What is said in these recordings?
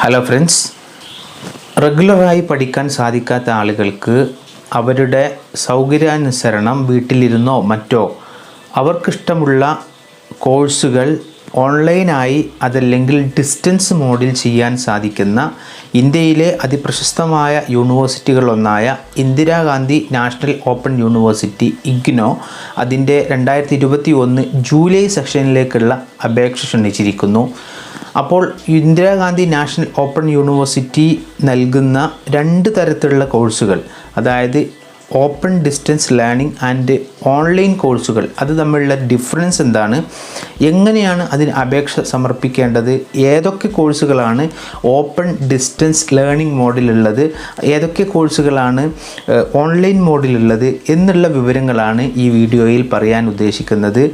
Hello friends, റെഗുലറായി പഠിക്കാൻ സാധിക്കാത്ത ആളുകൾക്ക് അവരുടെ സൗകര്യാനുസരണം വീട്ടിലിരുന്നോ മറ്റോ അവർക്കിഷ്ടമുള്ള കോഴ്സുകൾ ഓൺലൈനായി അതല്ലെങ്കിൽ ഡിസ്റ്റൻസ് മോഡിൽ ചെയ്യാൻ സാധിക്കുന്ന ഇന്ത്യയിലെ അതിപ്രശസ്തമായ യൂണിവേഴ്സിറ്റികളൊന്നായ Indira Gandhi national open university IGNOU അതിൻ്റെ 2021 ജൂലൈ സെഷനിലേക്കുള്ള അപേക്ഷ ക്ഷണിച്ചിരിക്കുന്നു. അപ്പോൾ ഇന്ദിരാഗാന്ധി നാഷണൽ ഓപ്പൺ യൂണിവേഴ്സിറ്റി നൽകുന്ന 2 തരത്തിലുള്ള കോഴ്സുകൾ, അതായത് open distance learning and online കോഴ്സുകൾ, അത് തമ്മിലുള്ള ഡിഫറൻസ് എന്താണ്, എങ്ങനെയാണ് അതിന് അപേക്ഷ സമർപ്പിക്കേണ്ടത്, ഏതൊക്കെ കോഴ്സുകളാണ് ഓപ്പൺ ഡിസ്റ്റൻസ് ലേണിംഗ് മോഡിലുള്ളത്, ഏതൊക്കെ കോഴ്സുകളാണ് ഓൺലൈൻ മോഡിലുള്ളത് എന്നുള്ള വിവരങ്ങളാണ് ഈ വീഡിയോയിൽ പറയാൻ ഉദ്ദേശിക്കുന്നത്.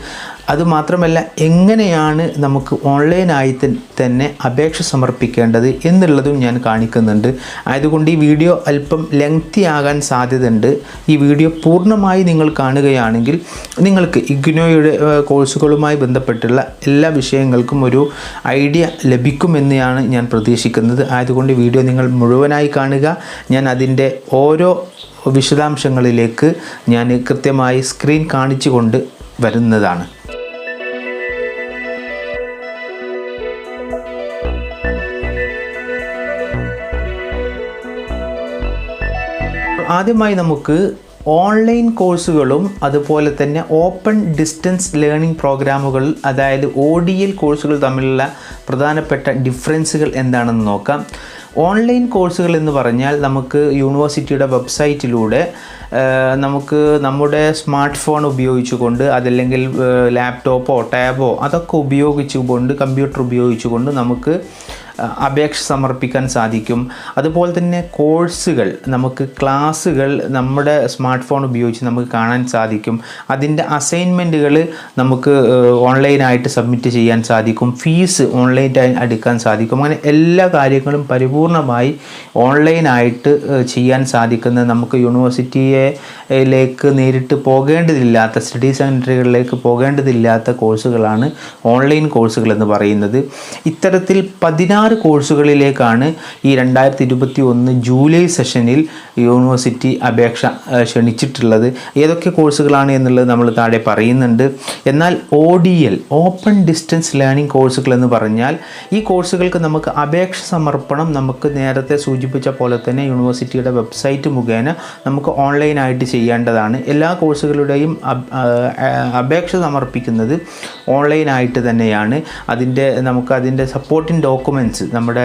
അതുമാത്രമല്ല, എങ്ങനെയാണ് നമുക്ക് ഓൺലൈനായി തന്നെ അപേക്ഷ സമർപ്പിക്കേണ്ടത് എന്നുള്ളതും ഞാൻ കാണിക്കുന്നുണ്ട്. ആയതുകൊണ്ട് ഈ വീഡിയോ അല്പം ലെങ്തി ആകാൻ സാധ്യതയുണ്ട്. ഈ വീഡിയോ പൂർണ്ണമായി നിങ്ങൾ കാണുകയാണെങ്കിൽ നിങ്ങൾക്ക് ഇഗ്നോയുടെ കോഴ്സുകളുമായി ബന്ധപ്പെട്ടുള്ള എല്ലാ വിഷയങ്ങൾക്കും ഒരു ഐഡിയ ലഭിക്കുമെന്നാണ് ഞാൻ പ്രതീക്ഷിക്കുന്നത്. ആയതുകൊണ്ട് വീഡിയോ നിങ്ങൾ മുഴുവനായി കാണുക. ഞാൻ അതിൻ്റെ ഓരോ വിശദാംശങ്ങളിലേക്ക് ഞാൻ കൃത്യമായി സ്ക്രീൻ കാണിച്ചുകൊണ്ട് വരുന്നതാണ്. ആദ്യമായി നമുക്ക് ഓൺലൈൻ കോഴ്സുകളും അതുപോലെ തന്നെ ഓപ്പൺ ഡിസ്റ്റൻസ് ലേണിംഗ് പ്രോഗ്രാമുകൾ, അതായത് ODL കോഴ്സുകൾ തമ്മിലുള്ള പ്രധാനപ്പെട്ട ഡിഫറൻസുകൾ എന്താണെന്ന് നോക്കാം. ഓൺലൈൻ കോഴ്സുകൾ എന്ന് പറഞ്ഞാൽ നമുക്ക് യൂണിവേഴ്സിറ്റിയുടെ വെബ്സൈറ്റിലൂടെ നമുക്ക് നമ്മുടെ സ്മാർട്ട് ഫോൺ ഉപയോഗിച്ചുകൊണ്ട് അതല്ലെങ്കിൽ ലാപ്ടോപ്പോ ടാബോ അതൊക്കെ ഉപയോഗിച്ചുകൊണ്ട്, കമ്പ്യൂട്ടർ ഉപയോഗിച്ചുകൊണ്ട് നമുക്ക് അപേക്ഷ സമർപ്പിക്കാൻ സാധിക്കും. അതുപോലെ തന്നെ കോഴ്സുകൾ, നമുക്ക് ക്ലാസ്സുകൾ നമ്മുടെ സ്മാർട്ട് ഫോൺ ഉപയോഗിച്ച് നമുക്ക് കാണാൻ സാധിക്കും. അതിൻ്റെ അസൈൻമെൻറ്റുകൾ നമുക്ക് ഓൺലൈനായിട്ട് സബ്മിറ്റ് ചെയ്യാൻ സാധിക്കും. ഫീസ് ഓൺലൈനായി അടയ്ക്കാൻ സാധിക്കും. അങ്ങനെ എല്ലാ കാര്യങ്ങളും പരിപൂർണമായി ഓൺലൈനായിട്ട് ചെയ്യാൻ സാധിക്കുന്ന, നമുക്ക് യൂണിവേഴ്സിറ്റിയിലേക്ക് നേരിട്ട് പോകേണ്ടതില്ലാത്ത, സ്റ്റഡി സെൻറ്ററുകളിലേക്ക് പോകേണ്ടതില്ലാത്ത കോഴ്സുകളാണ് ഓൺലൈൻ കോഴ്സുകൾ എന്ന് പറയുന്നത്. ഇത്തരത്തിൽ 16 കോഴ്സുകളിലേക്കാണ് ഈ 2021 ജൂലൈ സെഷനിൽ യൂണിവേഴ്സിറ്റി അപേക്ഷ ക്ഷണിച്ചിട്ടുള്ളത്. ഏതൊക്കെ കോഴ്സുകളാണ് എന്നുള്ളത് നമ്മൾ താഴെ പറയുന്നുണ്ട്. എന്നാൽ ODL ഓപ്പൺ ഡിസ്റ്റൻസ് ലേണിംഗ് കോഴ്സുകൾ എന്ന് പറഞ്ഞാൽ ഈ കോഴ്സുകൾക്ക് നമുക്ക് അപേക്ഷ സമർപ്പണം നമുക്ക് നേരത്തെ സൂചിപ്പിച്ച പോലെ തന്നെ യൂണിവേഴ്സിറ്റിയുടെ വെബ്സൈറ്റ് മുഖേന നമുക്ക് ഓൺലൈനായിട്ട് ചെയ്യേണ്ടതാണ്. എല്ലാ കോഴ്സുകളുടെയും അപേക്ഷ സമർപ്പിക്കുന്നത് ഓൺലൈനായിട്ട് തന്നെയാണ്. നമുക്ക് അതിൻ്റെ സപ്പോർട്ടിംഗ് ഡോക്യുമെൻറ്റ്സ്, നമ്മുടെ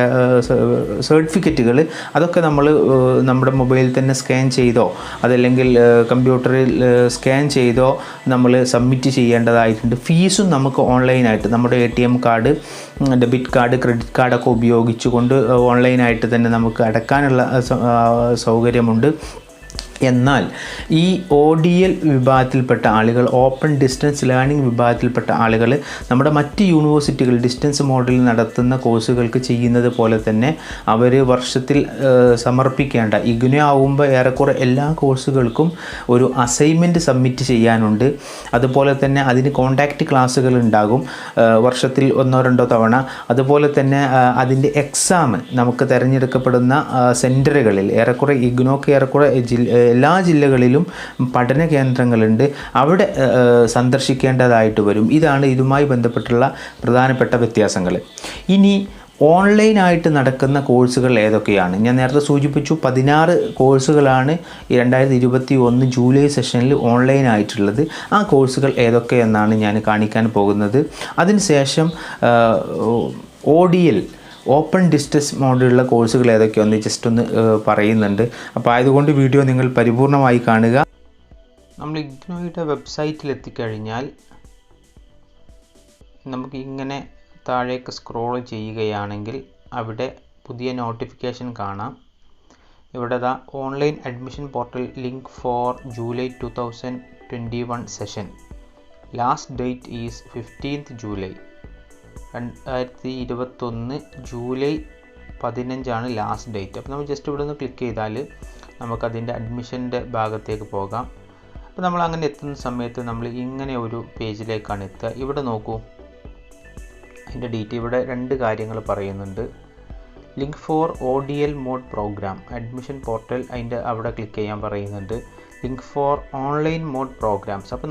സർട്ടിഫിക്കറ്റുകൾ, അതൊക്കെ നമ്മൾ നമ്മുടെ മൊബൈലിൽ തന്നെ സ്കാൻ ചെയ്തോ അതല്ലെങ്കിൽ കമ്പ്യൂട്ടറിൽ സ്കാൻ ചെയ്തോ നമ്മൾ സബ്മിറ്റ് ചെയ്യേണ്ടതായിട്ടുണ്ട്. ഫീസും നമുക്ക് ഓൺലൈനായിട്ട് നമ്മുടെ ATM card, debit card, credit കാർഡൊക്കെ ഉപയോഗിച്ചുകൊണ്ട് ഓൺലൈനായിട്ട് തന്നെ നമുക്ക് അടയ്ക്കാനുള്ള സൗകര്യമുണ്ട്. എന്നാൽ ഈ ODL വിഭാഗത്തിൽപ്പെട്ട ആളുകൾ, ഓപ്പൺ ഡിസ്റ്റൻസ് ലേണിംഗ് വിഭാഗത്തിൽപ്പെട്ട ആളുകൾ നമ്മുടെ മറ്റ് യൂണിവേഴ്സിറ്റികൾ ഡിസ്റ്റൻസ് മോഡലിൽ നടത്തുന്ന കോഴ്സുകൾക്ക് ചെയ്യുന്നത് പോലെ തന്നെ അവർ വർഷത്തിൽ സമർപ്പിക്കേണ്ട, ഇഗ്നോ ആവുമ്പോൾ ഏറെക്കുറെ എല്ലാ കോഴ്സുകൾക്കും ഒരു അസൈൻമെൻറ്റ് സബ്മിറ്റ് ചെയ്യാനുണ്ട്. അതുപോലെ തന്നെ അതിന് കോൺടാക്റ്റ് ക്ലാസ്സുകൾ ഉണ്ടാകും വർഷത്തിൽ 1-2 തവണ. അതുപോലെ തന്നെ അതിൻ്റെ എക്സാം നമുക്ക് തിരഞ്ഞെടുക്കപ്പെടുന്ന സെൻറ്ററുകളിൽ, ഏറെക്കുറെ ഇഗ്നോക്ക് ഏറെക്കുറെ എല്ലാ ജില്ലകളിലും പഠന കേന്ദ്രങ്ങളുണ്ട്, അവിടെ സന്ദർശിക്കേണ്ടതായിട്ട് വരും. ഇതാണ് ഇതുമായി ബന്ധപ്പെട്ടുള്ള പ്രധാനപ്പെട്ട വ്യത്യാസങ്ങൾ. ഇനി ഓൺലൈനായിട്ട് നടക്കുന്ന കോഴ്സുകൾ ഏതൊക്കെയാണ്? ഞാൻ നേരത്തെ സൂചിപ്പിച്ചു 16 കോഴ്സുകളാണ് ഈ 2021 ജൂലൈ സെഷനിൽ ഓൺലൈനായിട്ടുള്ളത്. ആ കോഴ്സുകൾ ഏതൊക്കെയെന്നാണ് ഞാൻ കാണിക്കാൻ പോകുന്നത്. അതിനുശേഷം ODL ഓപ്പൺ ഡിസ്റ്റൻസ് മോഡിലുള്ള കോഴ്സുകൾ ഏതൊക്കെയാണെന്ന് ജസ്റ്റ് ഒന്ന് പറയുന്നുണ്ട്. അപ്പോൾ ആയതുകൊണ്ട് വീഡിയോ നിങ്ങൾ പരിപൂർണമായി കാണുക. നമ്മൾ ഇഗ്നോയുടെ വെബ്സൈറ്റിൽ എത്തിക്കഴിഞ്ഞാൽ നമുക്ക് ഇങ്ങനെ താഴേക്ക് സ്ക്രോൾ ചെയ്യുകയാണെങ്കിൽ അവിടെ പുതിയ നോട്ടിഫിക്കേഷൻ കാണാം. ഇവിടെ online admission portal link for July 2021 session. Last date is 15th July. 2021 July 15 last date. അപ്പോൾ നമ്മൾ ജസ്റ്റ് ഇവിടെ നിന്ന് ക്ലിക്ക് ചെയ്താൽ നമുക്കതിൻ്റെ അഡ്മിഷൻ്റെ ഭാഗത്തേക്ക് പോകാം. അപ്പോൾ നമ്മൾ അങ്ങനെ എത്തുന്ന സമയത്ത് നമ്മൾ ഇങ്ങനെ ഒരു പേജിലേക്കാണ് എത്തുക. ഇവിടെ നോക്കൂ, അതിൻ്റെ ഡീറ്റെയിൽ ഇവിടെ 2 കാര്യങ്ങൾ പറയുന്നുണ്ട്. Link for ODL mode programme admission portal അതിൻ്റെ അവിടെ ക്ലിക്ക് ചെയ്യാൻ പറയുന്നുണ്ട്. Link for online mode programmes. അപ്പോൾ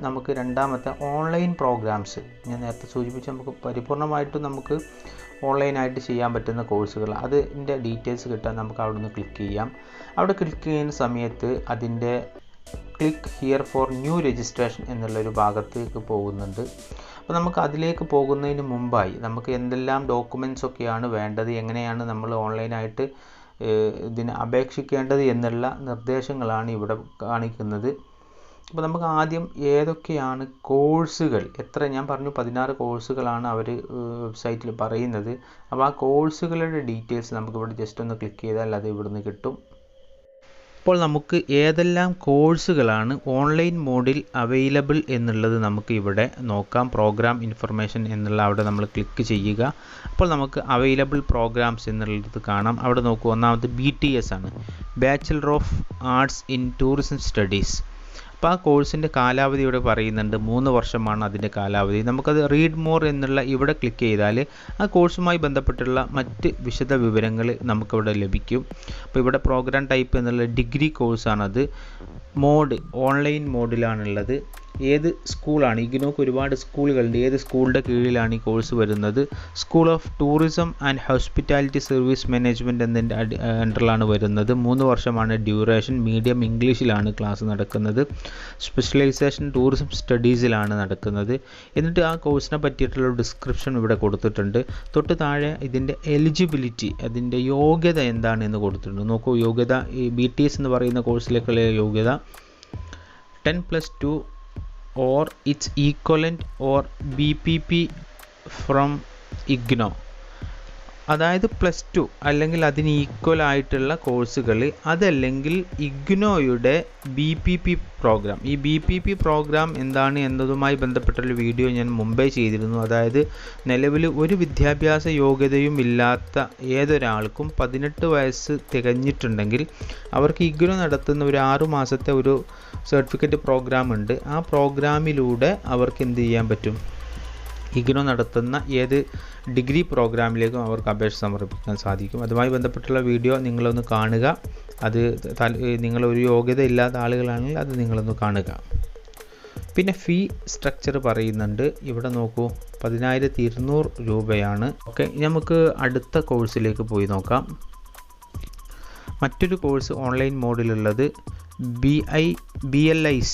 നമുക്ക് രണ്ടാമത്തെ ഓൺലൈൻ പ്രോഗ്രാംസ് ഞാൻ നേരത്തെ സൂചിപ്പിച്ച് നമുക്ക് പരിപൂർണമായിട്ടും നമുക്ക് ഓൺലൈനായിട്ട് ചെയ്യാൻ പറ്റുന്ന കോഴ്സുകൾ അതിൻ്റെ ഡീറ്റെയിൽസ് കിട്ടാൻ നമുക്ക് അവിടെ നിന്ന് ക്ലിക്ക് ചെയ്യാം. അവിടെ ക്ലിക്ക് ചെയ്യുന്ന സമയത്ത് അതിൻ്റെ click here for new registration എന്നുള്ളൊരു ഭാഗത്തേക്ക് പോകുന്നുണ്ട്. അപ്പോൾ നമുക്ക് അതിലേക്ക് പോകുന്നതിന് മുമ്പായി നമുക്ക് എന്തെല്ലാം ഡോക്യുമെൻറ്റ്സ് ഒക്കെയാണ് വേണ്ടത്, എങ്ങനെയാണ് നമ്മൾ ഓൺലൈനായിട്ട് ഇതിന് അപേക്ഷിക്കേണ്ടത് എന്നുള്ള നിർദ്ദേശങ്ങളാണ് ഇവിടെ കാണിക്കുന്നത്. അപ്പോൾ നമുക്ക് ആദ്യം ഏതൊക്കെയാണ് കോഴ്സുകൾ, ഞാൻ പറഞ്ഞു 16 കോഴ്സുകളാണ് അവർ വെബ്സൈറ്റിൽ പറയുന്നത്. അപ്പോൾ ആ കോഴ്സുകളുടെ ഡീറ്റെയിൽസ് നമുക്കിവിടെ ജസ്റ്റ് ഒന്ന് ക്ലിക്ക് ചെയ്താൽ അത് ഇവിടുന്ന് കിട്ടും. അപ്പോൾ നമുക്ക് ഏതെല്ലാം കോഴ്സുകളാണ് ഓൺലൈൻ മോഡിൽ അവൈലബിൾ എന്നുള്ളത് നമുക്ക് ഇവിടെ നോക്കാം. പ്രോഗ്രാം ഇൻഫർമേഷൻ എന്നുള്ള അവിടെ നമ്മൾ ക്ലിക്ക് ചെയ്യുക. അപ്പോൾ നമുക്ക് അവൈലബിൾ പ്രോഗ്രാംസ് എന്നുള്ളത് കാണാം. അവിടെ നോക്കൂ, ഒന്നാമത് BTS ആണ്, bachelor of arts in tourism studies. അപ്പോൾ ആ കോഴ്സിൻ്റെ കാലാവധി ഇവിടെ പറയുന്നുണ്ട്, 3 വർഷമാണ് അതിൻ്റെ കാലാവധി. നമുക്കത് റീഡ് മോർ എന്നുള്ള ഇവിടെ ക്ലിക്ക് ചെയ്താൽ ആ കോഴ്സുമായി ബന്ധപ്പെട്ടുള്ള മറ്റ് വിശദ വിവരങ്ങൾ നമുക്കിവിടെ ലഭിക്കും. അപ്പോൾ ഇവിടെ പ്രോഗ്രാം ടൈപ്പ് എന്നുള്ള ഡിഗ്രി കോഴ്സാണത്. മോഡ് ഓൺലൈൻ മോഡിലാണുള്ളത്. ഏത് സ്കൂളാണ്, ഇഗ്നോക്ക് ഒരുപാട് സ്കൂളുകളുണ്ട്, ഏത് സ്കൂളിൻ്റെ കീഴിലാണ് ഈ കോഴ്സ് വരുന്നത്? School of tourism and hospitality service management എന്നതിൻ്റെ അണ്ടറിലാണ് വരുന്നത്. 3 വർഷമാണ് ഡ്യൂറേഷൻ. മീഡിയം ഇംഗ്ലീഷിലാണ് ക്ലാസ് നടക്കുന്നത്. സ്പെഷ്യലൈസേഷൻ ടൂറിസം സ്റ്റഡീസിലാണ് നടക്കുന്നത്. എന്നിട്ട് ആ കോഴ്സിനെ പറ്റിയിട്ടുള്ള ഡിസ്ക്രിപ്ഷൻ ഇവിടെ കൊടുത്തിട്ടുണ്ട്. തൊട്ട് താഴെ ഇതിൻ്റെ എലിജിബിലിറ്റി, അതിൻ്റെ യോഗ്യത എന്താണെന്ന് കൊടുത്തിട്ടുണ്ട്. നോക്കൂ, യോഗ്യത ഈ BTS എന്ന് പറയുന്ന കോഴ്സിലേക്കുള്ള യോഗ്യത 10+2 or its equivalent or BPP from IGNO. അതായത് +2 അല്ലെങ്കിൽ അതിന് ഈക്വൽ ആയിട്ടുള്ള കോഴ്സുകൾ, അതല്ലെങ്കിൽ ഇഗ്നോയുടെ BPP പ്രോഗ്രാം. ഈ BPP പ്രോഗ്രാം എന്താണ് എന്നതുമായി ബന്ധപ്പെട്ടൊരു വീഡിയോ ഞാൻ മുമ്പേ ചെയ്തിരുന്നു. അതായത് നിലവിൽ ഒരു വിദ്യാഭ്യാസ യോഗ്യതയും ഇല്ലാത്ത ഏതൊരാൾക്കും 18 വയസ്സ് തികഞ്ഞിട്ടുണ്ടെങ്കിൽ അവർക്ക് ഇഗ്നോ നടത്തുന്ന ഒരു 6 മാസത്തെ ഒരു സർട്ടിഫിക്കറ്റ് പ്രോഗ്രാം ഉണ്ട്. ആ പ്രോഗ്രാമിലൂടെ അവർക്ക് എന്ത് ചെയ്യാൻ പറ്റും? ഇഗ്നോ നടത്തുന്ന ഏത് ഡിഗ്രി പ്രോഗ്രാമിലേക്കും അവർക്ക് അപേക്ഷ സമർപ്പിക്കാൻ സാധിക്കും. അതുമായി ബന്ധപ്പെട്ടുള്ള വീഡിയോ നിങ്ങളൊന്ന് കാണുക. അത് നിങ്ങളൊരു യോഗ്യത ഇല്ലാത്ത ആളുകളാണെങ്കിൽ അത് നിങ്ങളൊന്ന് കാണുക. പിന്നെ ഫീ സ്ട്രക്ചർ പറയുന്നുണ്ട്. ഇവിടെ നോക്കൂ, 10,200 രൂപയാണ്. ഓക്കെ, നമുക്ക് അടുത്ത കോഴ്സിലേക്ക് പോയി നോക്കാം. മറ്റൊരു കോഴ്സ് ഓൺലൈൻ മോഡിലുള്ളത് BLIS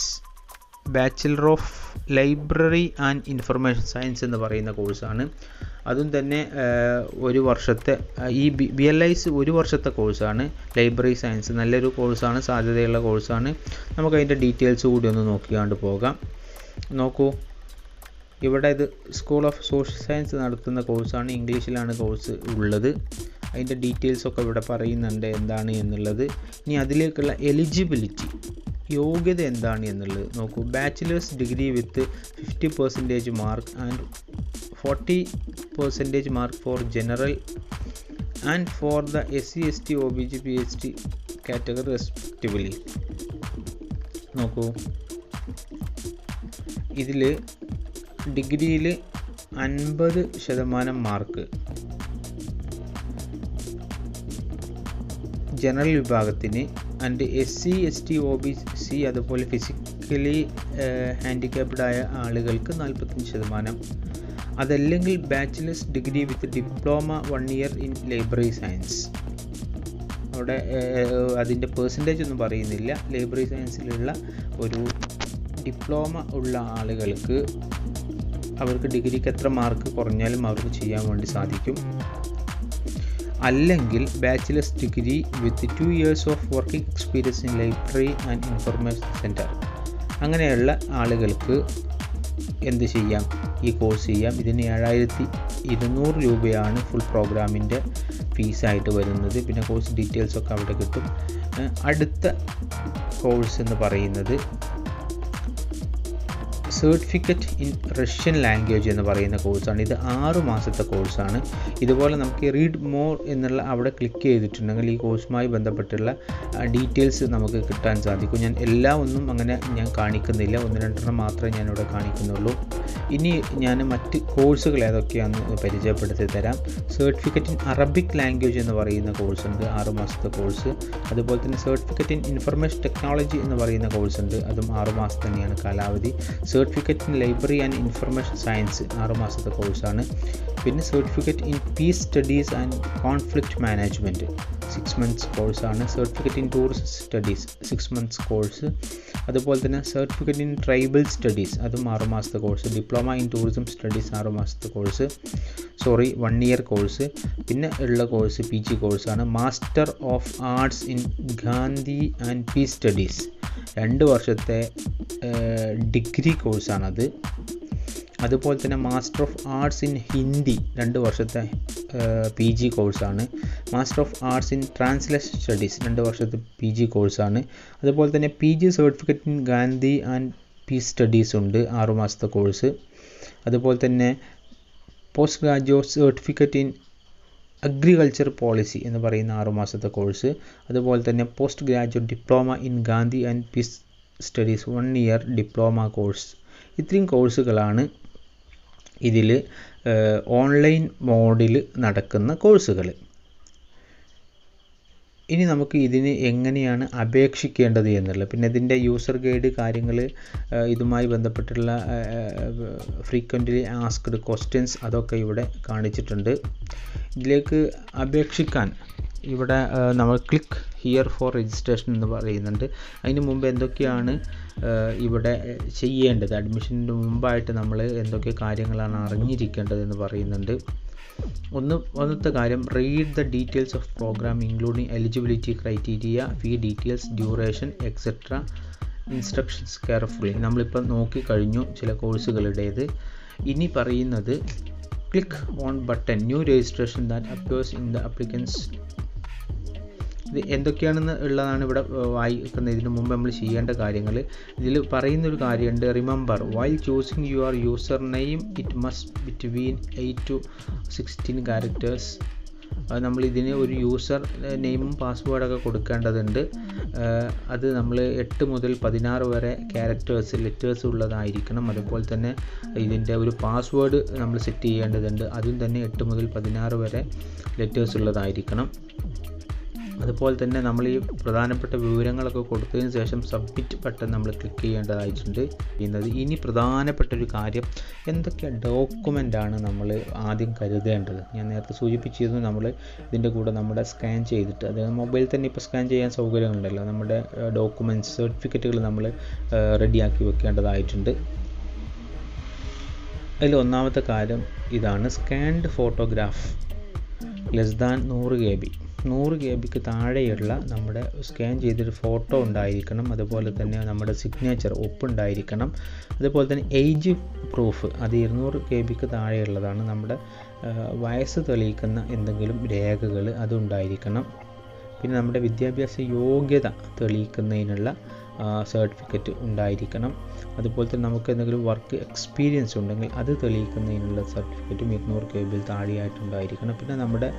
bachelor of library and information science എന്ന് പറയുന്ന കോഴ്സാണ്. അതും തന്നെ ഒരു വർഷത്തെ, ഈ BLIS 1 വർഷത്തെ കോഴ്സാണ്. ലൈബ്രറി സയൻസ് നല്ലൊരു കോഴ്സാണ്, സാധ്യതയുള്ള കോഴ്സാണ്. നമുക്കതിൻ്റെ ഡീറ്റെയിൽസ് കൂടി ഒന്ന് നോക്കിക്കാണ്ട് പോകാം. നോക്കൂ, ഇവിടെ ഇത് സ്കൂൾ ഓഫ് സോഷ്യൽ സയൻസ് നടത്തുന്ന കോഴ്സാണ്. ഇംഗ്ലീഷിലാണ് കോഴ്സ് ഉള്ളത്. അതിൻ്റെ ഡീറ്റെയിൽസൊക്കെ ഇവിടെ പറയുന്നുണ്ട് എന്താണ് എന്നുള്ളത്. ഇനി അതിലേക്കുള്ള എലിജിബിലിറ്റി, യോഗ്യത എന്താണ് എന്നുള്ളത് നോക്കൂ. Bachelor's degree with 50% mark and 40% mark for general and for the SC ST OBC PhD category respectively. നോക്കൂ, ഇതിൽ ഡിഗ്രിയിൽ 50% മാർക്ക് ജനറൽ വിഭാഗത്തിന്, ആൻഡ് SC ST OBC അതുപോലെ ഫിസിക്കലി ഹാൻഡിക്യാപ്ഡ് ആയ ആളുകൾക്ക് 45%. അതല്ലെങ്കിൽ bachelor's degree with diploma 1 year in library science. അവിടെ അതിൻ്റെ പെർസെൻറ്റേജ് ഒന്നും പറയുന്നില്ല. ലൈബ്രറി സയൻസിലുള്ള ഒരു ഡിപ്ലോമ ഉള്ള ആളുകൾക്ക് അവർക്ക് ഡിഗ്രിക്ക് എത്ര മാർക്ക് കുറഞ്ഞാലും അവർക്ക് ചെയ്യാൻ വേണ്ടി സാധിക്കും. അല്ലെങ്കിൽ bachelor's degree with 2 years of working experience in library and information centre. അങ്ങനെയുള്ള ആളുകൾക്ക് എന്ത് ചെയ്യാം? ഈ കോഴ്സ് ചെയ്യാം. ഇതിന് 7,200 രൂപയാണ് ഫുൾ പ്രോഗ്രാമിൻ്റെ ഫീസായിട്ട് വരുന്നത്. പിന്നെ കോഴ്സ് ഡീറ്റെയിൽസൊക്കെ അവിടെ കിട്ടും. അടുത്ത കോഴ്സ് എന്ന് പറയുന്നത് സർട്ടിഫിക്കറ്റ് ഇൻ റഷ്യൻ ലാംഗ്വേജ് എന്ന് പറയുന്ന കോഴ്സാണ്. ഇത് 6 മാസത്തെ കോഴ്സാണ്. ഇതുപോലെ നമുക്ക് റീഡ് മോർ എന്നുള്ള അവിടെ ക്ലിക്ക് ചെയ്തിട്ടുണ്ടെങ്കിൽ ഈ കോഴ്സുമായി ബന്ധപ്പെട്ടുള്ള ഡീറ്റെയിൽസ് നമുക്ക് കിട്ടാൻ സാധിക്കും. ഞാൻ ഒന്നും അങ്ങനെ ഞാൻ കാണിക്കുന്നില്ല, 1-2 മാത്രമേ ഞാനിവിടെ കാണിക്കുന്നുള്ളൂ. ഇനി ഞാൻ മറ്റ് കോഴ്സുകൾ ഏതൊക്കെയാണെന്ന് പരിചയപ്പെടുത്തി തരാം. സർട്ടിഫിക്കറ്റ് ഇൻ അറബിക് ലാംഗ്വേജ് എന്ന് പറയുന്ന കോഴ്സ് ഉണ്ട്, 6 മാസത്തെ കോഴ്സ്. അതുപോലെ തന്നെ സർട്ടിഫിക്കറ്റ് ഇൻ ഇൻഫർമേഷൻ ടെക്നോളജി എന്ന് പറയുന്ന കോഴ്സ് ഉണ്ട്, അതും 6 മാസം തന്നെയാണ് കാലാവധി. Certificate in library and information science 6 മാസത്തെ കോഴ്സാണ്. പിന്നെ certificate in peace studies and conflict management 6 months കോഴ്സാണ്. Certificate in tourism studies 6 months course. അതുപോലെ തന്നെ സർട്ടിഫിക്കറ്റ് ഇൻ ട്രൈബൽ സ്റ്റഡീസ് അതും 6 മാസത്തെ course. Diploma in tourism studies 6 മാസത്തെ കോഴ്സ്, 1 year കോഴ്സ്. പിന്നെ ഉള്ള കോഴ്സ് PG കോഴ്സാണ്. Master of arts in Gandhi and piece studies 2 വർഷത്തെ ഡിഗ്രി കോഴ്സാണത്. അതുപോലെ തന്നെ master of arts in Hindi 2 വർഷത്തെ PG കോഴ്സാണ്. Master of arts in translation studies 2 വർഷത്തെ PG കോഴ്സാണ്. അതുപോലെ തന്നെ PG certificate in Gandhi and piece studies ഉണ്ട്, 6 മാസത്തെ കോഴ്സ്. അതുപോലെ തന്നെ post graduate certificate in agriculture policy എന്ന് പറയുന്ന 6 മാസത്തെ കോഴ്സ്. അതുപോലെ തന്നെ post graduate diploma in Gandhi and piece studies 1 year diploma course. ഇത്രയും കോഴ്സുകളാണ് ഇതിൽ ഓൺലൈൻ മോഡിൽ നടക്കുന്ന കോഴ്സുകൾ. ഇനി നമുക്ക് ഇതിന് എങ്ങനെയാണ് അപേക്ഷിക്കേണ്ടത് എന്നുള്ളത്, പിന്നെ ഇതിൻ്റെ യൂസർ ഗൈഡ് കാര്യങ്ങൾ, ഇതുമായി ബന്ധപ്പെട്ടുള്ള ഫ്രീക്വൻ്റ്ലി ആസ്ക്ഡ് ക്വസ്റ്റ്യൻസ് അതൊക്കെ ഇവിടെ കാണിച്ചിട്ടുണ്ട്. ഇതിലേക്ക് അപേക്ഷിക്കാൻ ഇവിടെ നമ്മൾ ക്ലിക്ക് ഹിയർ ഫോർ രജിസ്ട്രേഷൻ എന്ന് പറയുന്നുണ്ട്. അതിന് മുമ്പ് എന്തൊക്കെയാണ് ഇവിടെ ചെയ്യേണ്ടത്, അഡ്മിഷന് മുമ്പായിട്ട് നമ്മൾ എന്തൊക്കെ കാര്യങ്ങളാണ് അറിഞ്ഞിരിക്കേണ്ടതെന്ന് പറയുന്നുണ്ട്. ഒന്നത്തെ കാര്യം, read the details of programme including eligibility criteria, fee details, duration etcetera, instructions carefully. നമ്മളിപ്പോൾ നോക്കിക്കഴിഞ്ഞു ചില കോഴ്സുകളുടേത്. ഇനി പറയുന്നത് click on button new registration that appears in the applicants. ഇത് എന്തൊക്കെയാണെന്ന് ഉള്ളതാണ് ഇവിടെ വായിക്കുന്നത്. ഇതിന് മുമ്പ് നമ്മൾ ചെയ്യേണ്ട കാര്യങ്ങൾ ഇതിൽ പറയുന്നൊരു കാര്യമുണ്ട്. Remember while choosing your user name it must between 8 to 16 characters. നമ്മൾ ഇതിന് ഒരു യൂസർ നെയിമും പാസ്വേഡൊക്കെ കൊടുക്കേണ്ടതുണ്ട്. അത് നമ്മൾ 8 മുതൽ 16 വരെ ക്യാരക്ടേഴ്സ് ലെറ്റേഴ്സ് ഉള്ളതായിരിക്കണം. അതുപോലെ തന്നെ ഇതിൻ്റെ ഒരു പാസ്വേഡ് നമ്മൾ സെറ്റ് ചെയ്യേണ്ടതുണ്ട്, അതും തന്നെ 8 മുതൽ 16 വരെ ലെറ്റേഴ്സ് ഉള്ളതായിരിക്കണം. അതുപോലെ തന്നെ നമ്മൾ ഈ പ്രധാനപ്പെട്ട വിവരങ്ങളൊക്കെ കൊടുത്തതിന് ശേഷം സബ്മിറ്റ് ബട്ടൺ നമ്മൾ ക്ലിക്ക് ചെയ്യേണ്ടതായിട്ടുണ്ട്. ഇനി പ്രധാനപ്പെട്ടൊരു കാര്യം, എന്തൊക്കെ ഡോക്യുമെൻ്റാണ് നമ്മൾ ആദ്യം കരുതേണ്ടത്. ഞാൻ നേരത്തെ സൂചിപ്പിച്ചിരുന്നു, നമ്മൾ ഇതിൻ്റെ കൂടെ നമ്മുടെ സ്കാൻ ചെയ്തിട്ട്, അതായത് മൊബൈൽ തന്നെ ഇപ്പോൾ സ്കാൻ ചെയ്യാൻ സൗകര്യങ്ങളുണ്ടല്ലോ, നമ്മുടെ ഡോക്യുമെൻറ്റ്സ് സർട്ടിഫിക്കറ്റുകൾ നമ്മൾ റെഡിയാക്കി വെക്കേണ്ടതായിട്ടുണ്ട്. അതിൽ ഒന്നാമത്തെ കാര്യം ഇതാണ്, സ്കാൻഡ് ഫോട്ടോഗ്രാഫ് <100 GB. 100 GB താഴെയുള്ള നമ്മുടെ സ്കാൻ ചെയ്തൊരു ഫോട്ടോ ഉണ്ടായിരിക്കണം. അതുപോലെ തന്നെ നമ്മുടെ സിഗ്നേച്ചർ ഒപ്പുണ്ടായിരിക്കണം. അതുപോലെ തന്നെ ഏജ് പ്രൂഫ്, അത് 200 GB താഴെയുള്ളതാണ്. നമ്മുടെ വയസ്സ് തെളിയിക്കുന്ന എന്തെങ്കിലും രേഖകൾ അതുണ്ടായിരിക്കണം. പിന്നെ നമ്മുടെ വിദ്യാഭ്യാസ യോഗ്യത തെളിയിക്കുന്നതിനുള്ള സർട്ടിഫിക്കറ്റ് ഉണ്ടായിരിക്കണം. അതുപോലെ തന്നെ നമുക്ക് എന്തെങ്കിലും വർക്ക് എക്സ്പീരിയൻസ് ഉണ്ടെങ്കിൽ അത് തെളിയിക്കുന്നതിനുള്ള സർട്ടിഫിക്കറ്റും 200 KB താഴെയായിട്ടുണ്ടായിരിക്കണം. പിന്നെ നമ്മുടെ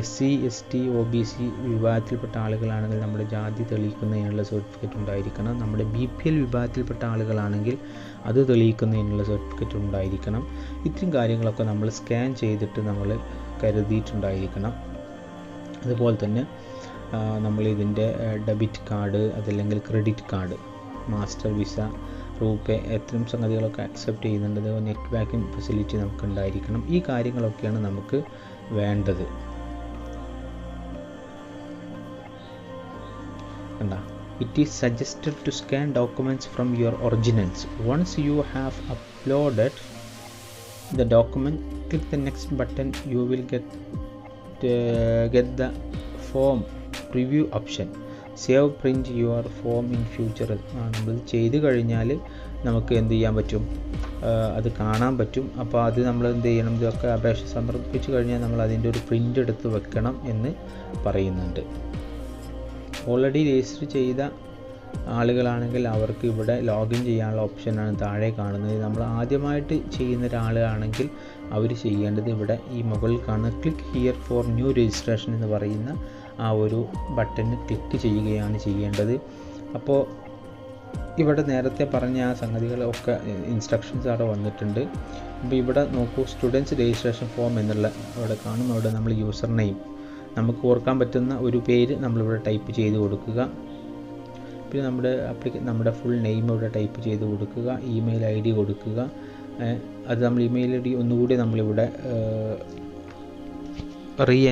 SC ST OBC വിഭാഗത്തിൽപ്പെട്ട ആളുകളാണെങ്കിൽ നമ്മുടെ ജാതി തെളിയിക്കുന്നതിനുള്ള സർട്ടിഫിക്കറ്റ് ഉണ്ടായിരിക്കണം. നമ്മുടെ BPL വിഭാഗത്തിൽപ്പെട്ട ആളുകളാണെങ്കിൽ അത് തെളിയിക്കുന്നതിനുള്ള സർട്ടിഫിക്കറ്റ് ഉണ്ടായിരിക്കണം. ഇത്രയും കാര്യങ്ങളൊക്കെ നമ്മൾ സ്കാൻ ചെയ്തിട്ട് നമ്മൾ കരുതിയിട്ടുണ്ടായിരിക്കണം. അതുപോലെ തന്നെ നമ്മൾ ഇതിൻ്റെ ഡെബിറ്റ് കാർഡ്, അതല്ലെങ്കിൽ credit card, master visa, RuPay, എത്രയും സംഗതികളൊക്കെ അക്സെപ്റ്റ് ചെയ്യുന്നുണ്ട്. നെറ്റ് ബാങ്കിങ് ഫെസിലിറ്റി നമുക്ക് ഉണ്ടായിരിക്കണം. ഈ കാര്യങ്ങളൊക്കെയാണ് നമുക്ക് വേണ്ടത്. It is suggested to scan documents from your originals. Once you have uploaded the document, click the next button. You will get the form preview option. Save print your form in future. നമ്മൾ ചെയ്ത് കഴിഞ്ഞാൽ നമുക്ക് എന്ത് ചെയ്യാൻ പറ്റും, അത് കാണാൻ പറ്റും. അപ്പോൾ അത് നമ്മൾ എന്ത് ചെയ്യണം, ഇതൊക്കെ അപേക്ഷ സമർപ്പിച്ച് കഴിഞ്ഞാൽ നമ്മൾ അതിൻ്റെ ഒരു പ്രിൻ്റ് എടുത്ത് വെക്കണം എന്ന് പറയുന്നുണ്ട്. ഓൾറെഡി രജിസ്റ്റർ ചെയ്ത ആളുകളാണെങ്കിൽ അവർക്ക് ഇവിടെ ലോഗിൻ ചെയ്യാനുള്ള ഓപ്ഷനാണ് താഴെ കാണുന്നത്. നമ്മൾ ആദ്യമായിട്ട് ചെയ്യുന്ന ഒരാളാണെങ്കിൽ അവർ ചെയ്യേണ്ടത് ഇവിടെ ഈ മുകളിൽ കാണുന്ന click here for new registration എന്ന് പറയുന്ന ആ ഒരു ബട്ടണിൽ ക്ലിക്ക് ചെയ്യുകയാണ് ചെയ്യേണ്ടത്. അപ്പോൾ ഇവിടെ നേരത്തെ പറഞ്ഞ ആ സംഗതികളൊക്കെ ഇൻസ്ട്രക്ഷൻസ് അവിടെ വന്നിട്ടുണ്ട്. അപ്പോൾ ഇവിടെ നോക്കൂ, സ്റ്റുഡൻസ് രജിസ്ട്രേഷൻ ഫോം എന്നുള്ള അവിടെ കാണും. അവിടെ നമ്മൾ യൂസർ നെയിം നമുക്ക് ഓർക്കാൻ പറ്റുന്ന ഒരു പേര് നമ്മളിവിടെ ടൈപ്പ് ചെയ്ത് കൊടുക്കുക. പിന്നെ നമ്മുടെ ഫുൾ നെയിം ഇവിടെ ടൈപ്പ് ചെയ്ത് കൊടുക്കുക. ഇമെയിൽ ID കൊടുക്കുക. അത് നമ്മൾ ഇമെയിൽ ID ഒന്നുകൂടി നമ്മളിവിടെ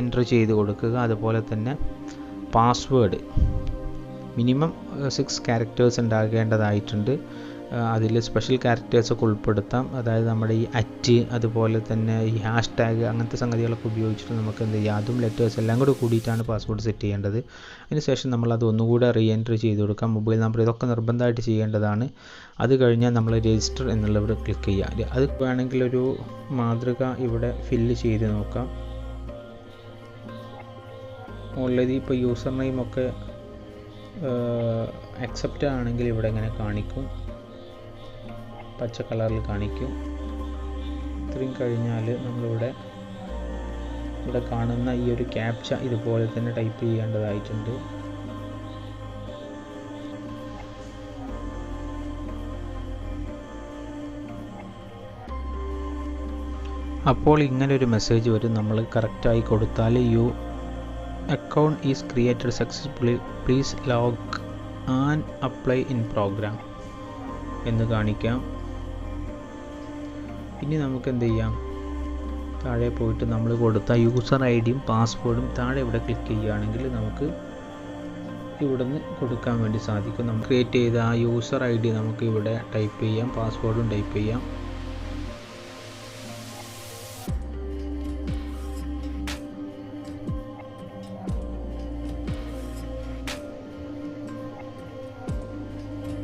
എൻ്റർ ചെയ്ത് കൊടുക്കുക. അതുപോലെ തന്നെ പാസ്വേഡ് മിനിമം 6 ക്യാരക്ടേഴ്സ് ഉണ്ടാകേണ്ടതായിട്ടുണ്ട്. അതിൽ സ്പെഷ്യൽ ക്യാരക്ടേഴ്സൊക്കെ ഉൾപ്പെടുത്താം. അതായത് നമ്മുടെ ഈ @ അതുപോലെ തന്നെ ഈ #, അങ്ങനത്തെ സംഗതികളൊക്കെ ഉപയോഗിച്ചിട്ട് നമുക്ക് എന്ത് ചെയ്യാം, അതും ലെറ്റേഴ്സ് എല്ലാം കൂടി കൂടിയിട്ടാണ് പാസ്വേഡ് സെറ്റ് ചെയ്യേണ്ടത്. അതിനുശേഷം നമ്മളത് ഒന്നുകൂടെ എൻ്റർ ചെയ്ത് കൊടുക്കാം. മൊബൈൽ നമ്പർ ഇതൊക്കെ നിർബന്ധമായിട്ട് ചെയ്യേണ്ടതാണ്. അത് കഴിഞ്ഞാൽ നമ്മൾ രജിസ്റ്റർ എന്നുള്ളവിടെ ക്ലിക്ക് ചെയ്യുക. അത് വേണമെങ്കിൽ ഒരു മാതൃക ഇവിടെ ഫില്ല് ചെയ്ത് നോക്കാം. ഓൾറെഡി ഇപ്പോൾ യൂസർ നെയിമൊക്കെ അക്സെപ്റ്റ് ആണെങ്കിൽ ഇവിടെ ഇങ്ങനെ കാണിക്കും, പച്ച കളറിൽ കാണിക്കും. ഇത്രയും കഴിഞ്ഞാൽ നമ്മളിവിടെ കാണുന്ന ഈ ഒരു ക്യാപ്ച ഇതുപോലെ തന്നെ ടൈപ്പ് ചെയ്യേണ്ടതായിട്ടുണ്ട്. അപ്പോൾ ഇങ്ങനൊരു മെസ്സേജ് വരും. നമ്മൾ കറക്റ്റായി കൊടുത്താൽ account is created successfully, please log and apply in programme എന്ന് കാണിക്കാം. ഇനി നമുക്ക് എന്ത് ചെയ്യാം, താഴെ പോയിട്ട് നമ്മൾ കൊടുത്ത യൂസർ ID യും പാസ്വേഡും താഴെ ഇവിടെ ക്ലിക്ക് ചെയ്യുകയാണെങ്കിൽ നമുക്ക് ഇവിടുന്ന് കൊടുക്കാൻ വേണ്ടി സാധിക്കും. നമ്മൾ ക്രിയേറ്റ് ചെയ്ത ആ യൂസർ ID നമുക്ക് ഇവിടെ ടൈപ്പ് ചെയ്യാം, പാസ്വേഡും ടൈപ്പ് ചെയ്യാം.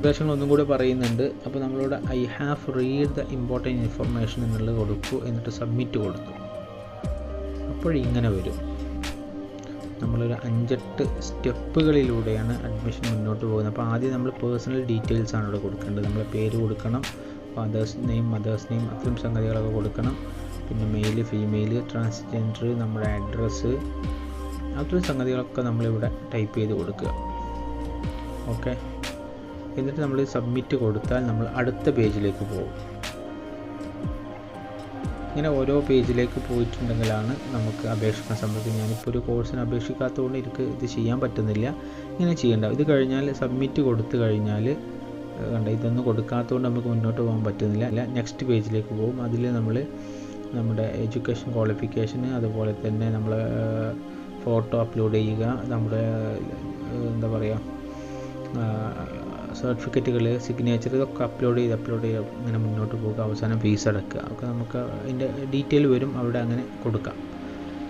നിർദ്ദേശങ്ങൾ ഒന്നും കൂടെ പറയുന്നുണ്ട്. അപ്പോൾ നമ്മളിവിടെ I have read the important information എന്നുള്ളത് കൊടുക്കൂ, എന്നിട്ട് സബ്മിറ്റ് കൊടുത്തു. അപ്പോഴിങ്ങനെ വരും. നമ്മളൊരു 5-8 സ്റ്റെപ്പുകളിലൂടെയാണ് അഡ്മിഷൻ മുന്നോട്ട് പോകുന്നത്. അപ്പോൾ ആദ്യം നമ്മൾ പേഴ്സണൽ ഡീറ്റെയിൽസ് ആണ് ഇവിടെ കൊടുക്കേണ്ടത്. നമ്മൾ പേര് കൊടുക്കണം, ഫാദേഴ്സ് നെയിം, മദേഴ്സ് നെയിം, അത്രയും സംഗതികളൊക്കെ കൊടുക്കണം. പിന്നെ മെയിൽ, ഫീമെയിൽ, ട്രാൻസ്ജെൻഡർ, നമ്മുടെ അഡ്രസ്സ്, അത്രയും സംഗതികളൊക്കെ നമ്മളിവിടെ ടൈപ്പ് ചെയ്ത് കൊടുക്കുക. ഓക്കെ, എന്നിട്ട് നമ്മൾ സബ്മിറ്റ് കൊടുത്താൽ നമ്മൾ അടുത്ത പേജിലേക്ക് പോകും. ഇങ്ങനെ ഓരോ പേജിലേക്ക് പോയിട്ടുണ്ടെങ്കിലാണ് നമുക്ക് അപേക്ഷിക്കാൻ സാധിക്കും. ഞാനിപ്പോൾ ഒരു കോഴ്സിന് അപേക്ഷിക്കാത്തതുകൊണ്ട് എനിക്ക് ഇത് ചെയ്യാൻ പറ്റുന്നില്ല. ഇങ്ങനെ ചെയ്യേണ്ട. ഇത് കഴിഞ്ഞാൽ സബ്മിറ്റ് കൊടുത്തു കഴിഞ്ഞാൽ ഇതൊന്നും കൊടുക്കാത്തതുകൊണ്ട് നമുക്ക് മുന്നോട്ട് പോകാൻ പറ്റുന്നില്ല. നെക്സ്റ്റ് പേജിലേക്ക് പോകും. അതിൽ നമ്മുടെ എഡ്യൂക്കേഷൻ ക്വാളിഫിക്കേഷന്, അതുപോലെ തന്നെ നമ്മൾ ഫോട്ടോ അപ്ലോഡ് ചെയ്യുക, നമ്മുടെ എന്താ പറയുക സർട്ടിഫിക്കറ്റുകൾ, സിഗ്നേച്ചർ, ഇതൊക്കെ അപ്ലോഡ് ചെയ്ത് ഇങ്ങനെ മുന്നോട്ട് പോകുക. അവസാനം ഫീസ് അടക്കുക. ഒക്കെ നമുക്ക് അതിൻ്റെ ഡീറ്റെയിൽ വരും, അവിടെ അങ്ങനെ കൊടുക്കാം.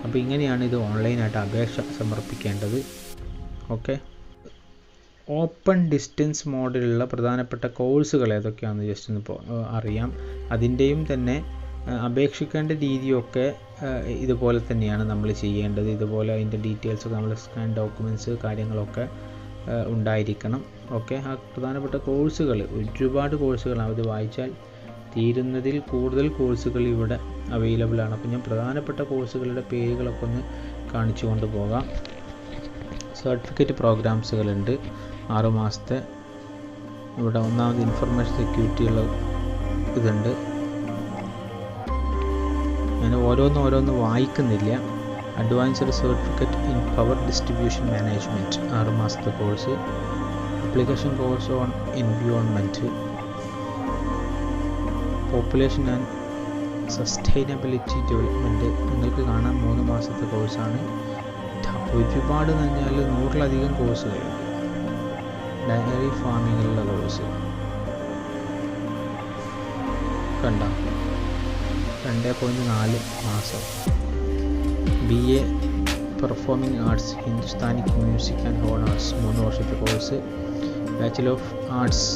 അപ്പോൾ ഇങ്ങനെയാണ് ഇത് ഓൺലൈനായിട്ട് അപേക്ഷ സമർപ്പിക്കേണ്ടത്. ഓക്കെ, ഓപ്പൺ ഡിസ്റ്റൻസ് മോഡിലുള്ള പ്രധാനപ്പെട്ട കോഴ്സുകൾ ഏതൊക്കെയാണെന്ന് ജസ്റ്റ് ഒന്ന് അറിയാം. അതിൻ്റെയും തന്നെ അപേക്ഷിക്കേണ്ട രീതിയൊക്കെ ഇതുപോലെ തന്നെയാണ് നമ്മൾ ചെയ്യേണ്ടത്. ഇതുപോലെ അതിൻ്റെ ഡീറ്റെയിൽസൊക്കെ നമ്മൾ സ്കാൻ ഡോക്യുമെൻറ്റ്സ് കാര്യങ്ങളൊക്കെ ഉണ്ടായിരിക്കണം. ഓക്കെ, ആ പ്രധാനപ്പെട്ട കോഴ്സുകൾ, ഒരുപാട് കോഴ്സുകളാണ്. അത് വായിച്ചാൽ തീരുന്നതിൽ കൂടുതൽ കോഴ്സുകൾ ഇവിടെ അവൈലബിൾ ആണ്. അപ്പോൾ ഞാൻ പ്രധാനപ്പെട്ട കോഴ്സുകളുടെ പേരുകളൊക്കെ ഒന്ന് കാണിച്ചു കൊണ്ട് പോകാം. സർട്ടിഫിക്കറ്റ് പ്രോഗ്രാംസുകളുണ്ട് 6 മാസത്തെ. ഇവിടെ ഒന്നാമത് ഇൻഫർമേഷൻ സെക്യൂരിറ്റിയുള്ള ഇതുണ്ട്. ഞാൻ ഓരോന്ന് വായിക്കുന്നില്ല. Advanced certificate in power distribution management 6 മാസത്തെ course. Application course on environment, population and sustainability development. നിങ്ങൾക്ക് കാണാം 3 മാസത്തെ കോഴ്സാണ്. ഒരുപാട് എന്ന് പറഞ്ഞാൽ 100-ലധികം കോഴ്സുകളുണ്ട്. ഡയറി ഫാമിങ്ങിലുള്ള കോഴ്സ് കണ്ട 2.4 മാസം. BA performing arts, Hindustani music and honours 3 വർഷത്തെ course. Bachelor of arts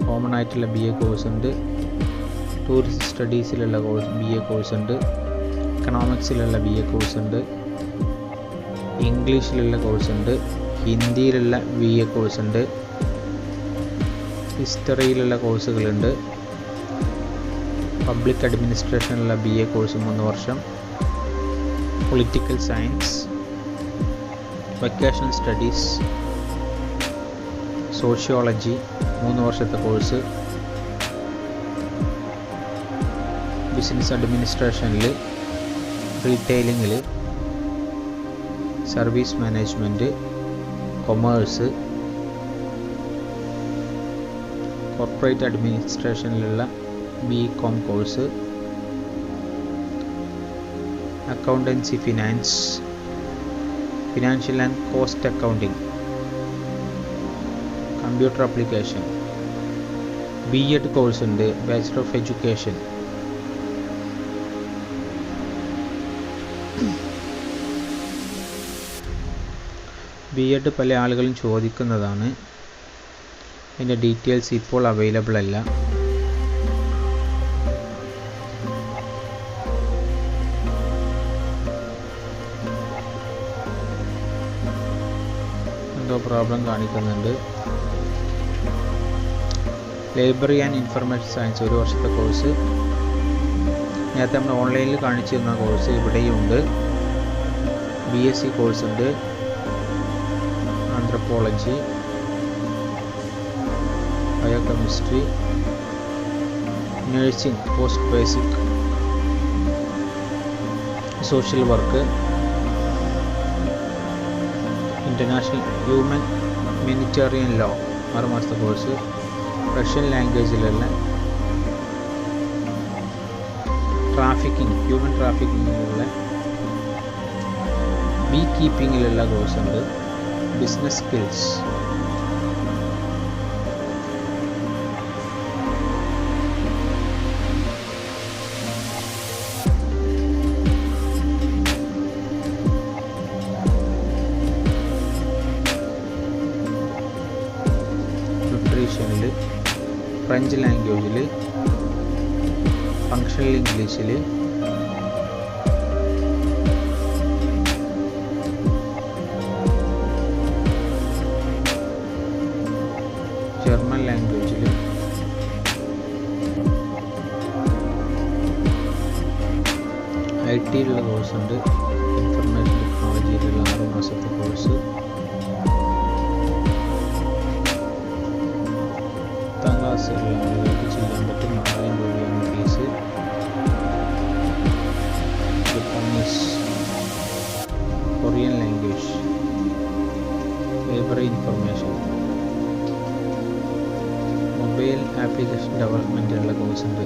common ആയിട്ടുള്ള BA കോഴ്സ് ഉണ്ട്. ടൂറിസ്റ്റ് സ്റ്റഡീസിലുള്ള BA കോഴ്സ് ഉണ്ട്. എക്കണോമിക്സിലുള്ള BA കോഴ്സ് ഉണ്ട്. ഇംഗ്ലീഷിലുള്ള കോഴ്സ് ഉണ്ട്. ഹിന്ദിയിലുള്ള BA കോഴ്സ് ഉണ്ട്, ഹിസ്റ്ററിയിലുള്ള കോഴ്സുകളുണ്ട്, പബ്ലിക് അഡ്മിനിസ്ട്രേഷനിലുള്ള BA കോഴ്സ് 3 വർഷം, political science, vocational studies, sociology 3 വർഷത്തെ കോഴ്സ്, ബിസിനസ് അഡ്മിനിസ്ട്രേഷനിൽ, റീറ്റെയിലിങ്ങിൽ, സർവീസ് മാനേജ്മെൻറ്റ്, കൊമേഴ്സ്, കോർപ്പറേറ്റ് അഡ്മിനിസ്ട്രേഷനിലുള്ള BCom course, accountancy finance, financial and cost accounting, computer application, B.Ed course ഉണ്ട്, ബാച്ചലർ ഓഫ് എഡ്യൂക്കേഷൻ. B.Ed പല ആളുകളും ചോദിക്കുന്നതാണ്. അതിൻ്റെ ഡീറ്റെയിൽസ് ഇപ്പോൾ അവൈലബിൾ അല്ല. എന്തോ പ്രോബ്ലം കാണിക്കുന്നുണ്ട്. ലൈബ്രറി ആൻഡ് ഇൻഫർമേഷൻ സയൻസ് 1 വർഷത്തെ കോഴ്സ്. നേരത്തെ നമ്മൾ ഓൺലൈനിൽ കാണിച്ചിരുന്ന കോഴ്സ് ഇവിടെയുണ്ട്. BSc കോഴ്സ് ഉണ്ട്, anthropology, biochemistry, nursing, post basic, social work, international humanitarian law 6 മാസത്തെ കോഴ്സ്, റഷ്യൻ ലാംഗ്വേജിലുള്ള ഹ്യൂമൻ ട്രാഫിക്കിങ്ങിലുള്ള ബീ കീപ്പിങ്ങിലുള്ള കോഴ്സ് ഉണ്ട്, ബിസിനസ് സ്കിൽസ്. ന്യൂട്രീഷനിൽ, ഫ്രഞ്ച് ലാംഗ്വേജിൽ, ഫങ്ഷണൽ ഇംഗ്ലീഷിൽ, ജർമ്മൻ ലാംഗ്വേജിൽ, IT-യിലുള്ള കോഴ്സ് ഉണ്ട്, ഇൻഫർമേഷൻ ടെക്നോളജിയിലുള്ള 6 മാസത്തെ കോഴ്സ്, 10ാം ക്ലാസ്സിലുള്ള ആളുകൾക്ക് ചെയ്യാൻ പറ്റും. 4000 രൂപയാണ് fees. Japanese, Korean language, library information, mobile application ഡെവലപ്മെൻറ്റിനുള്ള കോഴ്സ് ഉണ്ട്.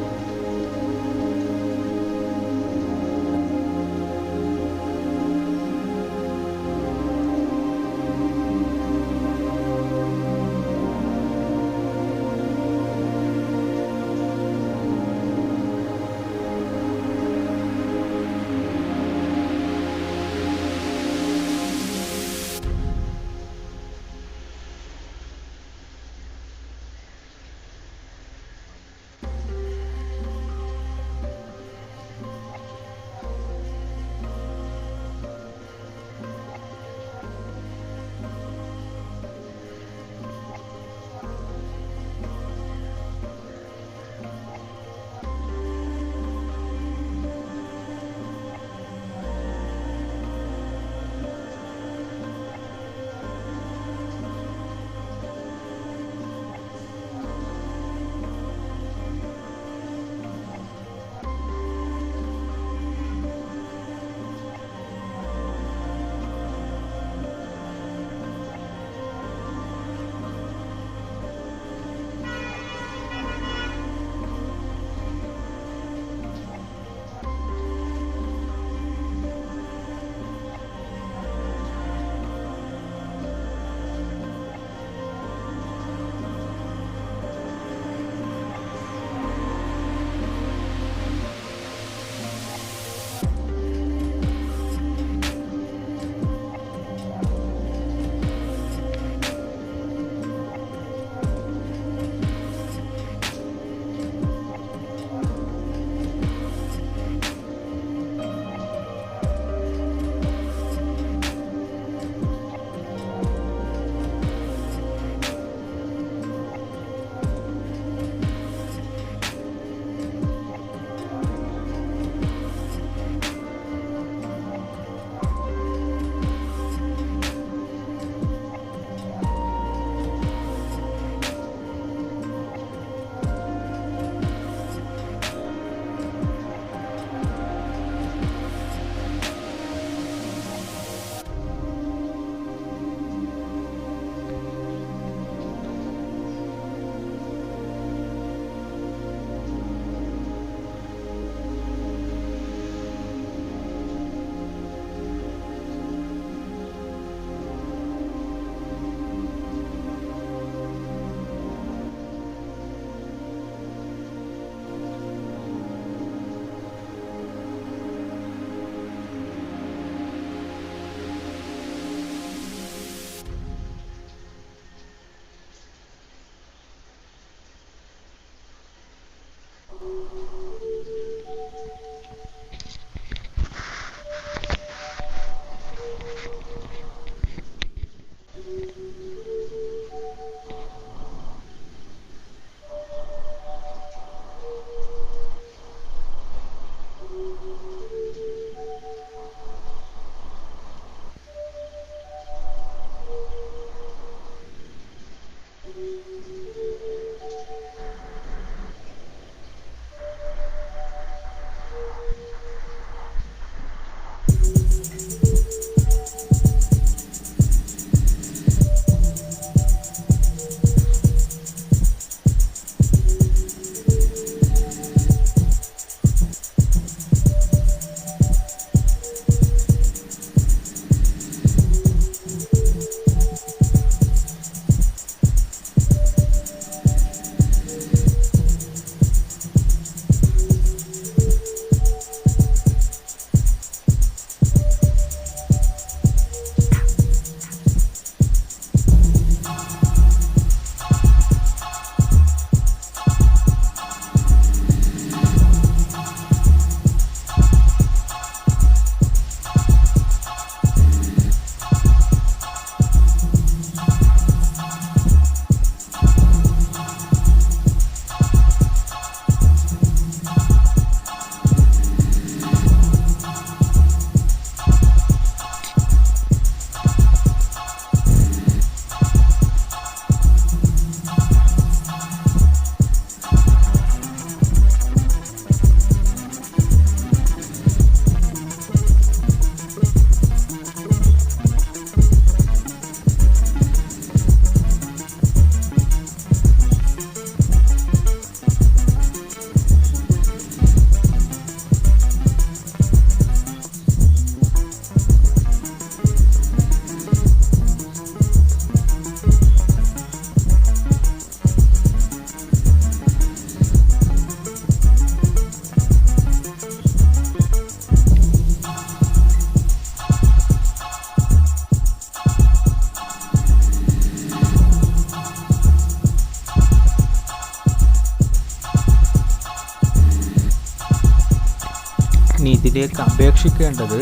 ഇനി ഇതിലേക്ക് അപേക്ഷിക്കേണ്ടത്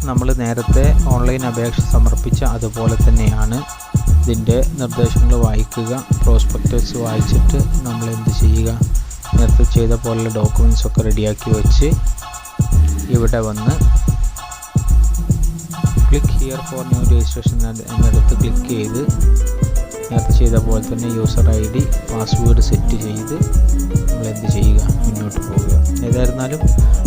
നമ്മൾ നേരത്തെ ഓൺലൈൻ അപേക്ഷ സമർപ്പിച്ച അതുപോലെ തന്നെയാണ്. ഇതിൻ്റെ നിർദ്ദേശങ്ങൾ വായിക്കുക, പ്രോസ്പെക്ടസ് വായിച്ചിട്ട് നമ്മൾ എന്ത് ചെയ്യുക, നേരത്തെ ചെയ്ത പോലുള്ള ഡോക്യുമെൻറ്റ്സ് ഒക്കെ റെഡിയാക്കി വെച്ച് ഇവിടെ വന്ന് click here for new registration എന്നിടത്ത് ക്ലിക്ക് ചെയ്ത് നേരത്തെ ചെയ്ത പോലെ തന്നെ യൂസർ ID പാസ്വേഡ് സെറ്റ് ചെയ്ത് നമ്മൾ എന്ത് ചെയ്യുക, മുന്നോട്ട് പോവുക. ഏതായിരുന്നാലും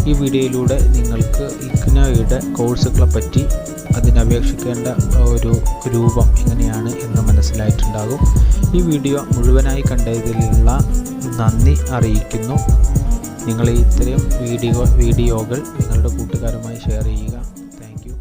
ഈ വീഡിയോയിലൂടെ നിങ്ങൾക്ക് ഇഗ്നോയുടെ കോഴ്സുകളെ പറ്റി അതിനപേക്ഷിക്കേണ്ട ഒരു രൂപം എങ്ങനെയാണ് എന്ന് മനസ്സിലായിട്ടുണ്ടാകും. ഈ വീഡിയോ മുഴുവനായി കണ്ടതിലുള്ള നന്ദി അറിയിക്കുന്നു. നിങ്ങൾ ഇത്തരം വീഡിയോകൾ നിങ്ങളുടെ കൂട്ടുകാരുമായി ഷെയർ ചെയ്യുക. Thank you.